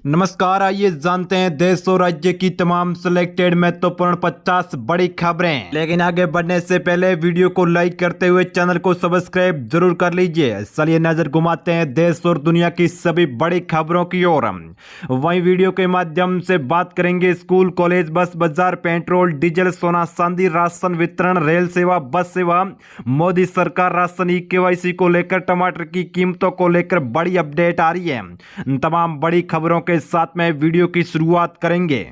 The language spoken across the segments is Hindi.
नमस्कार, आइए जानते हैं देश और राज्य की तमाम सिलेक्टेड महत्वपूर्ण 50 बड़ी खबरें। लेकिन आगे बढ़ने से पहले वीडियो को लाइक करते हुए चैनल को सब्सक्राइब जरूर कर लीजिए। चलिए नजर घुमाते हैं देश और दुनिया की सभी बड़ी खबरों की ओर। वहीं वीडियो के माध्यम से बात करेंगे स्कूल, कॉलेज, बस, बाजार, पेट्रोल, डीजल, सोना, चांदी, राशन वितरण, रेल सेवा, बस सेवा, मोदी सरकार राशन, ई-केवाईसी को लेकर, टमाटर की कीमतों को लेकर बड़ी अपडेट आ रही है। तमाम बड़ी खबरों के साथ में वीडियो की शुरुआत करेंगे।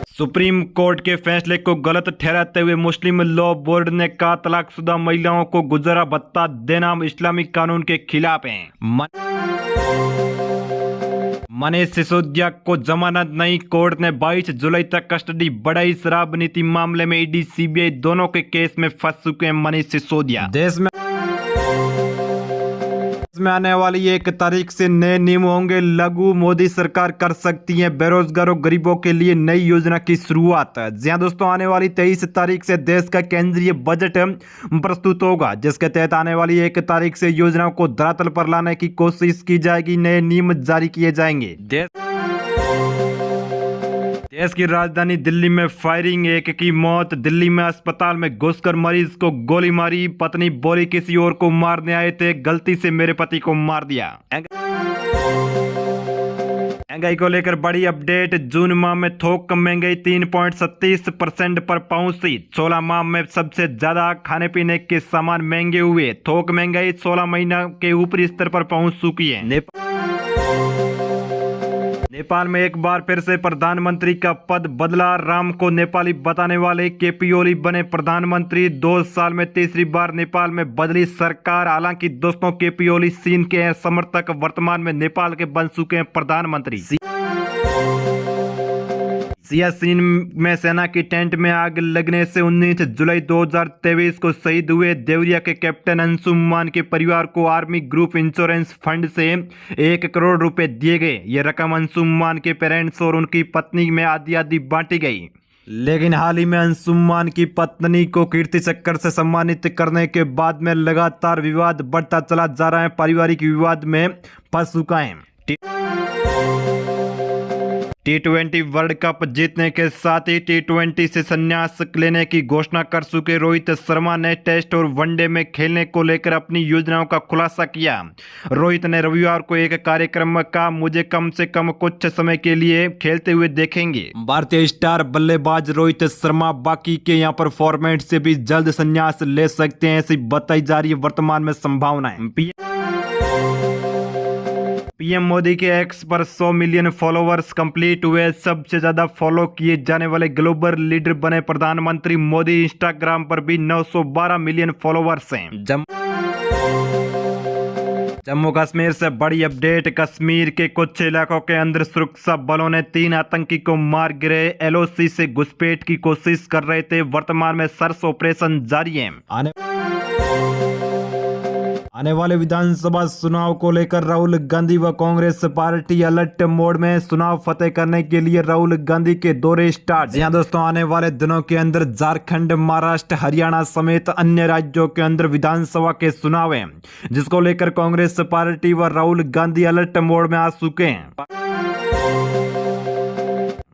सुप्रीम कोर्ट के फैसले को गलत ठहराते हुए मुस्लिम लॉ बोर्ड ने कहा तलाकशुदा महिलाओं को गुजारा भत्ता देना इस्लामिक कानून के खिलाफ है। मनीष सिसोदिया को जमानत नहीं, कोर्ट ने 22 जुलाई तक कस्टडी बढ़ाई। शराब नीति मामले में ईडी, सीबीआई दोनों के केस में फंस चुके हैं मनीष सिसोदिया। देश में आने वाली 1 तारीख से नए नियम होंगे लागू, मोदी सरकार कर सकती है बेरोजगारों गरीबों के लिए नई योजना की शुरुआत। जी हां दोस्तों, आने वाली 23 तारीख से देश का केंद्रीय बजट प्रस्तुत होगा, जिसके तहत आने वाली 1 तारीख से योजनाओं को धरातल पर लाने की कोशिश की जाएगी। नए नियम जारी किए जाएंगे। देश की राजधानी दिल्ली में फायरिंग, 1 की मौत। दिल्ली में अस्पताल में घुसकर मरीज को गोली मारी, पत्नी बोली किसी और को मारने आए थे, गलती से मेरे पति को मार दिया। महंगाई को लेकर बड़ी अपडेट, जून माह में थोक महंगाई 3.37% पर पहुंची। 16 माह में सबसे ज्यादा खाने पीने के सामान महंगे हुए। थोक महंगाई 16 महीना के ऊपरी स्तर पर पहुंच चुकी है। नेपाल में एक बार फिर से प्रधानमंत्री का पद बदला, राम को नेपाली बताने वाले केपी ओली बने प्रधानमंत्री। 2 साल में तीसरी बार नेपाल में बदली सरकार। हालांकि दोस्तों, केपी ओली चीन के हैं समर्थक, वर्तमान में नेपाल के बन चुके हैं प्रधानमंत्री। सियाचिन में सेना की टेंट में आग लगने से 19 जुलाई 2023 को शहीद हुए देवरिया के कैप्टन अंशुमान के परिवार को आर्मी ग्रुप इंश्योरेंस फंड से 1 करोड़ रुपए दिए गए। ये रकम अंशुमान के पेरेंट्स और उनकी पत्नी में आधी आधी बांटी गई। लेकिन हाल ही में अंशुमान की पत्नी को कीर्ति चक्र से सम्मानित करने के बाद में लगातार विवाद बढ़ता चला जा रहा है। पारिवारिक विवाद में फंस चुका है। T20 वर्ल्ड कप जीतने के साथ ही T20 से संन्यास लेने की घोषणा कर चुके रोहित शर्मा ने टेस्ट और वनडे में खेलने को लेकर अपनी योजनाओं का खुलासा किया। रोहित ने रविवार को एक कार्यक्रम में कहा, मुझे कम से कम कुछ समय के लिए खेलते हुए देखेंगे। भारतीय स्टार बल्लेबाज रोहित शर्मा बाकी के यहाँ पर फॉर्मेट से भी जल्द संन्यास ले सकते हैं, ऐसी बताई जा रही है वर्तमान में संभावनाएं। पीएम मोदी के एक्स पर 100 मिलियन फॉलोवर्स कंप्लीट हुए। सबसे ज्यादा फॉलो किए जाने वाले ग्लोबल लीडर बने प्रधानमंत्री मोदी। इंस्टाग्राम पर भी 912 मिलियन फॉलोवर्स हैं। जम्मू कश्मीर से बड़ी अपडेट, कश्मीर के कुछ इलाकों के अंदर सुरक्षा बलों ने 3 आतंकी को मार गिरे। एलओसी से घुसपैठ की कोशिश कर रहे थे। वर्तमान में सर्च ऑपरेशन जारी है। आने वाले विधानसभा चुनाव को लेकर राहुल गांधी व कांग्रेस पार्टी अलर्ट मोड में। चुनाव फतेह करने के लिए राहुल गांधी के दौरे स्टार्ट। जी हां दोस्तों, आने वाले दिनों के अंदर झारखंड, महाराष्ट्र, हरियाणा समेत अन्य राज्यों के अंदर विधानसभा के चुनाव हैं, जिसको लेकर कांग्रेस पार्टी व राहुल गांधी अलर्ट मोड में आ चुके हैं।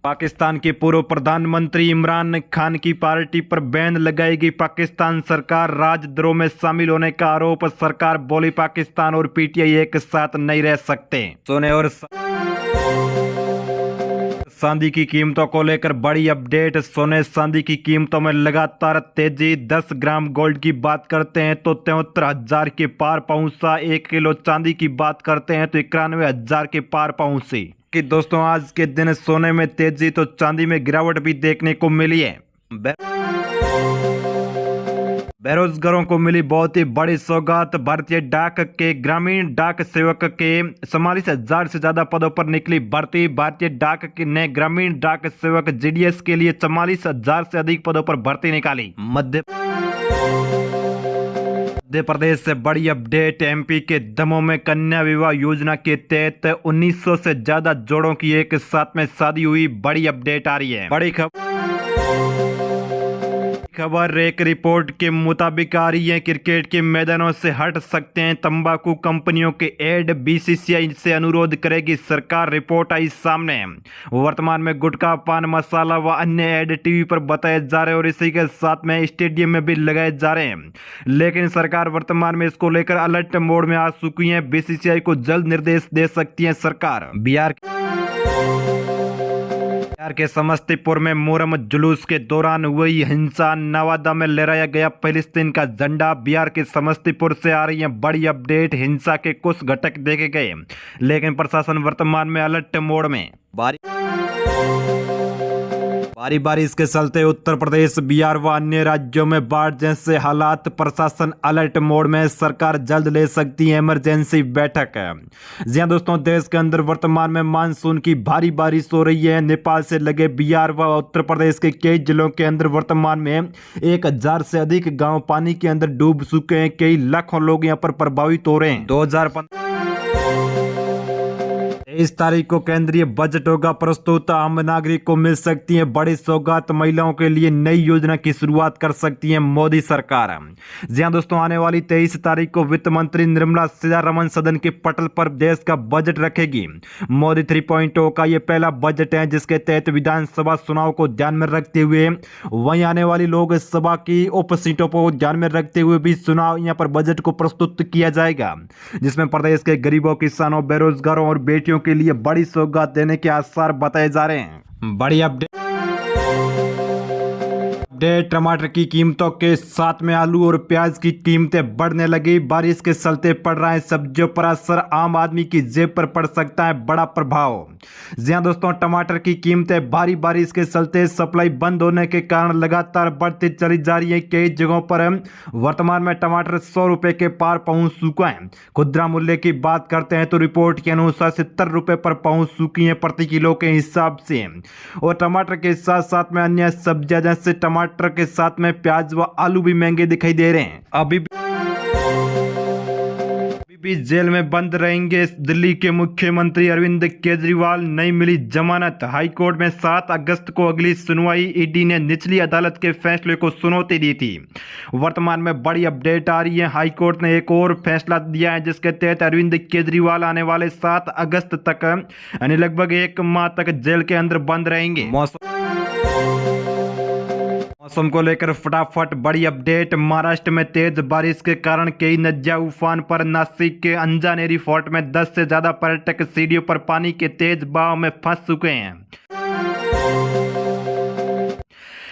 पाकिस्तान के पूर्व प्रधानमंत्री इमरान खान की पार्टी पर बैन लगाएगी पाकिस्तान सरकार। राजद्रोह में शामिल होने का आरोप। सरकार बोली, पाकिस्तान और पीटीआई एक साथ नहीं रह सकते। सोने और चांदी की कीमतों को लेकर बड़ी अपडेट। सोने चांदी की कीमतों में लगातार तेजी। 10 ग्राम गोल्ड की बात करते हैं तो 73,000 के पार पहुंचा। 1 किलो चांदी की बात करते हैं तो 91,000 के पार पहुंची। कि दोस्तों, आज के दिन सोने में तेजी तो चांदी में गिरावट भी देखने को मिली है। बेरोजगारों को मिली बहुत ही बड़ी सौगात। भारतीय डाक के ग्रामीण डाक सेवक के 44,000 से ज्यादा पदों पर निकली भर्ती। भारतीय डाक के ने ग्रामीण डाक सेवक जीडीएस के लिए 44,000 से अधिक पदों पर भर्ती निकाली। मध्य प्रदेश से बड़ी अपडेट, एमपी के दमोह में कन्या विवाह योजना के तहत 1900 से ज्यादा जोड़ों की एक साथ में शादी हुई। बड़ी अपडेट आ रही है। बड़ी खबर एक रिपोर्ट के मुताबिक आ रही है। क्रिकेट के मैदानों से हट सकते हैं तंबाकू कंपनियों के एड, बीसीसीआई से अनुरोध करेगी सरकार। रिपोर्ट आई सामने। वर्तमान में गुटखा, पान मसाला व अन्य एड टीवी पर बताए जा रहे हैं और इसी के साथ में स्टेडियम में भी लगाए जा रहे हैं, लेकिन सरकार वर्तमान में इसको लेकर अलर्ट मोड में आ चुकी है। बीसीसीआई को जल्द निर्देश दे सकती है सरकार। बिहार के समस्तीपुर में मुहर्रम जुलूस के दौरान हुई हिंसा, नवादा में लहराया गया फिलिस्तीन का झंडा। बिहार के समस्तीपुर से आ रही है बड़ी अपडेट। हिंसा के कुछ घटक देखे गए, लेकिन प्रशासन वर्तमान में अलर्ट मोड में। भारी बारिश के चलते उत्तर प्रदेश, बिहार व अन्य राज्यों में बाढ़ जैसे हालात, प्रशासन अलर्ट मोड में। सरकार जल्द ले सकती है इमरजेंसी बैठक। जी हां दोस्तों, देश के अंदर वर्तमान में मानसून की भारी बारिश हो रही है। नेपाल से लगे बिहार व उत्तर प्रदेश के कई जिलों के अंदर वर्तमान में 1000 से अधिक गांव पानी के अंदर डूब चुके हैं। कई लाखों लोग यहां पर प्रभावित हो रहे हैं। 23 तारीख को केंद्रीय बजट होगा प्रस्तुत। आम नागरिक को मिल सकती है बड़ी सौगात। महिलाओं के लिए नई योजना की शुरुआत कर सकती है मोदी सरकार। जी हां दोस्तों, आने वाली 23 तारीख को वित्त मंत्री निर्मला सीतारमण सदन के पटल पर देश का बजट रखेगी। मोदी 3.0 का यह पहला बजट है, जिसके तहत विधानसभा चुनाव को ध्यान में रखते हुए वहीं आने वाली लोकसभा की उप सीटों को ध्यान में रखते हुए भी चुनाव यहां पर बजट को प्रस्तुत किया जाएगा, जिसमें प्रदेश के गरीबों, किसानों, बेरोजगारों और बेटियों के लिए बड़ी सौगात देने के आसार बताए जा रहे हैं। बड़ी अपडेट। टमाटर की कीमतों के साथ में आलू और प्याज की कीमतें बढ़ने लगी। बारिश के चलते पड़ रहा है सब्जियों पर असर। आम आदमी की जेब पर पड़ सकता है बड़ा प्रभाव। जी हां दोस्तों, टमाटर की कीमतें भारी बारिश के चलते सप्लाई बंद होने के कारण लगातार बढ़ती चली जा रही है। कई जगहों पर वर्तमान में टमाटर 100 रुपए के पार पहुंच चुका है। खुदरा मूल्य की बात करते हैं तो रिपोर्ट के अनुसार 70 रुपए पर पहुंच चुकी है प्रति किलो के हिसाब से। और टमाटर के साथ साथ में अन्य सब्जियां जैसे टमाटर के साथ में प्याज व आलू भी महंगे दिखाई दे रहे हैं। अभी भी जेल में बंद रहेंगे दिल्ली के मुख्यमंत्री अरविंद केजरीवाल। नहीं मिली जमानत। हाईकोर्ट में 7 अगस्त को अगली सुनवाई। ईडी ने निचली अदालत के फैसले को चुनौती दी थी। वर्तमान में बड़ी अपडेट आ रही है। हाईकोर्ट ने एक और फैसला दिया है, जिसके तहत अरविंद केजरीवाल आने वाले 7 अगस्त तक यानी लगभग 1 माह तक जेल के अंदर बंद रहेंगे। मौसम को लेकर फटाफट बड़ी अपडेट। महाराष्ट्र में तेज बारिश के कारण कई नदियां उफान पर। नासिक के अंजानेरी फोर्ट में 10 से ज्यादा पर्यटक सीढ़ियों पर पानी के तेज बहाव में फंस चुके हैं।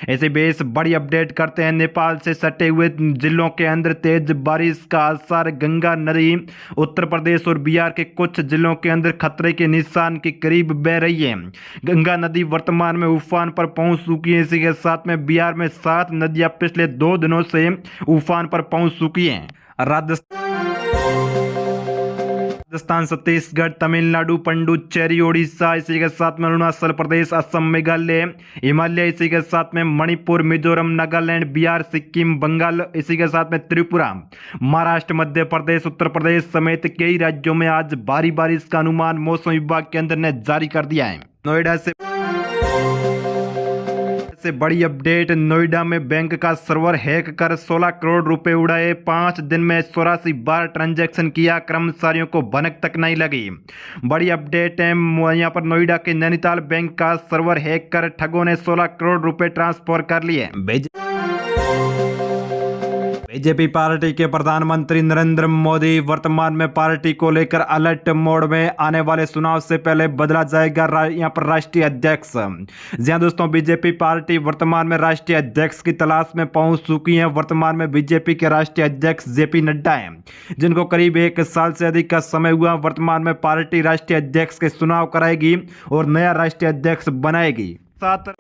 ऐसे बेस बड़ी अपडेट करते हैं। नेपाल से सटे हुए जिलों के अंदर तेज बारिश का असर। गंगा नदी उत्तर प्रदेश और बिहार के कुछ जिलों के अंदर खतरे के निशान के करीब बह रही है। गंगा नदी वर्तमान में उफान पर पहुंच चुकी है। इसी के साथ में बिहार में 7 नदियां पिछले 2 दिनों से उफान पर पहुंच चुकी हैं। राजस्थान, छत्तीसगढ़, तमिलनाडु, पुडुचेरी, ओडिशा, इसी के साथ में अरुणाचल प्रदेश, असम, मेघालय, हिमालय, इसी के साथ में मणिपुर, मिजोरम, नागालैंड, बिहार, सिक्किम, बंगाल, इसी के साथ में त्रिपुरा, महाराष्ट्र, मध्य प्रदेश, उत्तर प्रदेश समेत कई राज्यों में आज भारी बारिश का अनुमान मौसम विभाग के अंदर ने जारी कर दिया है। नोएडा से बड़ी अपडेट। नोएडा में बैंक का सर्वर हैक कर 16 करोड़ रुपए उड़ाए। 5 दिन में 84 बार ट्रांजैक्शन किया। कर्मचारियों को भनक तक नहीं लगी। बड़ी अपडेट है। यहाँ पर नोएडा के नैनीताल बैंक का सर्वर हैक कर ठगों ने 16 करोड़ रुपए ट्रांसफर कर लिए। बीजेपी पार्टी के प्रधानमंत्री नरेंद्र मोदी वर्तमान में पार्टी को लेकर अलर्ट मोड में। आने वाले चुनाव से पहले बदला जाएगा यहाँ पर राष्ट्रीय अध्यक्ष। जी हां दोस्तों, बीजेपी पार्टी वर्तमान में राष्ट्रीय अध्यक्ष की तलाश में पहुंच चुकी है। वर्तमान में बीजेपी के राष्ट्रीय अध्यक्ष जेपी नड्डा हैं, जिनको करीब 1 साल से अधिक का समय हुआ। वर्तमान में पार्टी राष्ट्रीय अध्यक्ष के चुनाव कराएगी और नया राष्ट्रीय अध्यक्ष बनाएगी। 7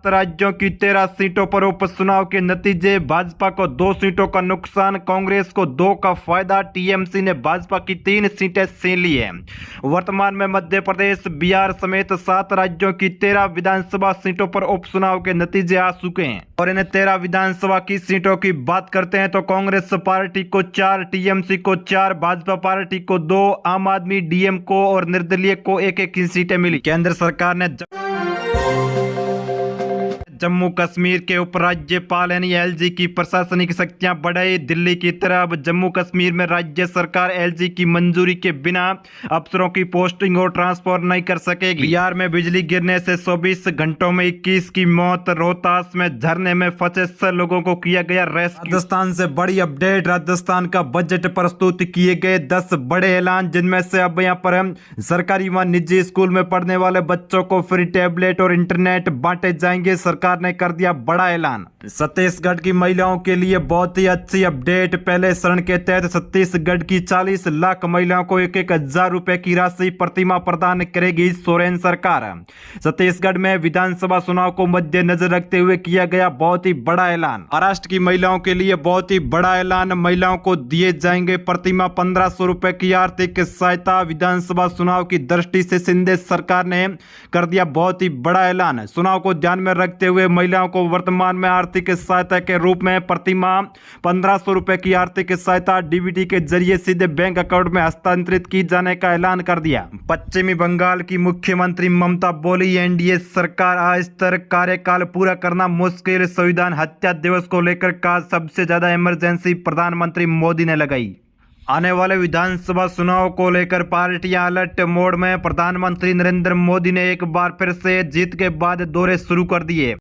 राज्यों की 13 सीटों पर उपचुनाव के नतीजे। भाजपा को 2 सीटों का नुकसान, कांग्रेस को 2 का फायदा। टीएमसी ने भाजपा की 3 सीटें छीन ली है। वर्तमान में मध्य प्रदेश, बिहार समेत 7 राज्यों की 13 विधानसभा सीटों पर उपचुनाव के नतीजे आ चुके हैं। और इन 13 विधानसभा की सीटों की बात करते हैं तो कांग्रेस पार्टी को 4, टीएमसी को 4, भाजपा पार्टी को 2, आम आदमी, डीएम को और निर्दलीय को 1-1 की सीटें मिली। केंद्र सरकार ने जम्मू कश्मीर के उपराज्यपाल यानी एलजी की प्रशासनिक शक्तियां बढ़ाई। दिल्ली की तरह अब जम्मू कश्मीर में राज्य सरकार एलजी की मंजूरी के बिना अफसरों की पोस्टिंग और ट्रांसफर नहीं कर सकेगी। बिहार में बिजली गिरने से 24 घंटों में 21 की मौत। रोहतास में झरने में फंसे 6 लोगों को किया गया रेस्क्यू। राजस्थान से बड़ी अपडेट, राजस्थान का बजट प्रस्तुत किए गए 10 बड़े ऐलान, जिनमें से अब यहाँ पर सरकारी व निजी स्कूल में पढ़ने वाले बच्चों को फ्री टैबलेट और इंटरनेट बांटे जाएंगे। सरकार ने कर दिया बड़ा ऐलान। छत्तीसगढ़ की महिलाओं के लिए बहुत ही अच्छी अपडेट। पहले चरण के तहत छत्तीसगढ़ की 40 लाख महिलाओं को 1,000 रुपए की राशि प्रतिमाह प्रदान करेगी सोरेन सरकार। छत्तीसगढ़ में विधानसभा चुनाव को मद्देनजर रखते हुए किया गया बहुत ही बड़ा ऐलान। महाराष्ट्र की महिलाओं के लिए बहुत ही बड़ा ऐलान, महिलाओं को दिए जाएंगे प्रतिमाह 1500 रुपए की आर्थिक सहायता। विधानसभा चुनाव की दृष्टि से शिंदे सरकार ने कर दिया बहुत ही बड़ा ऐलान। चुनाव को ध्यान में रखते हुए महिलाओं को वर्तमान में आर्थिक सहायता के रूप में प्रतिमाह 1500 रुपए की आर्थिक सहायता डीबीटी के जरिए सीधे बैंक अकाउंट में हस्तांतरित की जाने का ऐलान कर दिया। पश्चिमी बंगाल की मुख्यमंत्री ममता बोली, एनडीए सरकार अस्थिर कार्यकाल पूरा करना मुश्किल। संविधान हत्या दिवस को लेकर कहा सबसे ज्यादा इमरजेंसी प्रधानमंत्री मोदी ने लगाई। आने वाले विधानसभा चुनाव को लेकर पार्टियां अलर्ट मोड में। प्रधानमंत्री नरेंद्र मोदी ने एक बार फिर से जीत के बाद दौरे शुरू कर दिए।